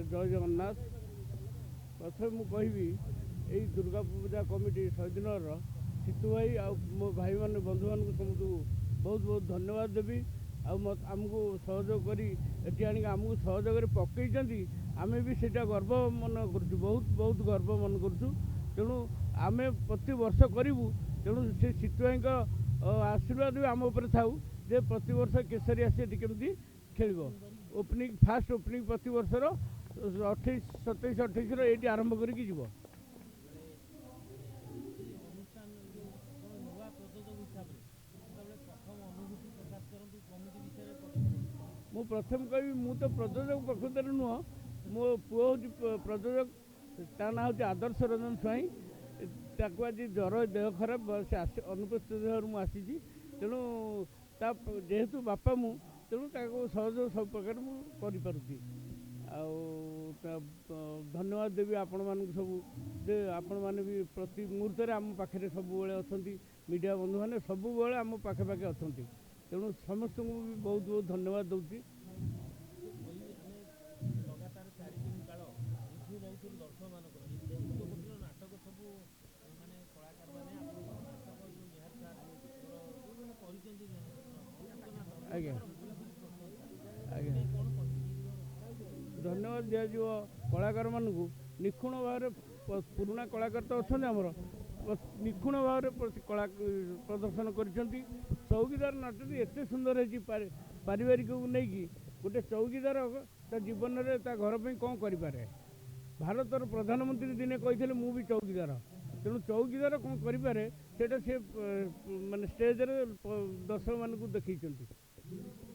जय जगन्नाथ। प्रथम मु कहबी यही दुर्गा पूजा कमिटी शहीदनगर सीतू भाई मो भाई मान बंधु मान समस्त बहुत बहुत धन्यवाद देवी। आमको सहयोग करी आनी आमको सहयोग पकई आम भी सेटा गर्व मन कर बहुत बहुत गर्व मन करूँ। तेणु आम प्रति वर्ष करूँ। तेणु से सीतू भाई आशीर्वाद भी आम उपर थाऊ जे प्रति वर्ष केसरी आसी केमती खेल ओपनिंग फास्ट ओपनिंग प्रति वर्षर 28 27 28 ये आरंभ करके जीव। मु प्रथम कहि मु तो प्रयोजक प्रकृत नुह मो पुओ हूँ प्रयोजक ता ना हूँ आदर्श रंजन स्वाई ताको आज ज्वर देह खराब से अनुपस्थित आसी तेणु जेहेतु बापा मु तेणु सहयोग सब प्रकार मुझे धन्यवाद देवी आपण मान सब आपण मैंने भी प्रति मुहूर्त आम पाखे सब अच्छा मीडिया बंधु मैंने सब आम पाखे पाखे अच्छा तेणु समस्त को भी बहुत बहुत धन्यवाद दूसरी। आज्ञा आज्ञा धन्यवाद दिज्व कलाकार मानू निखुण भाव पुराणा कलाकार तो अच्छा आमर निखुण भाव कला प्रदर्शन कर चौकीदार नाट एत सुंदर है पारिवारिक को लेकिन गोटे चौकीदार जीवन में घर पर कौन करे भारतर प्रधानमंत्री दिने कही मु भी चौकीदार तेणु चौकीदार कौन करे से माने स्टेज रे दर्शक मान देखते।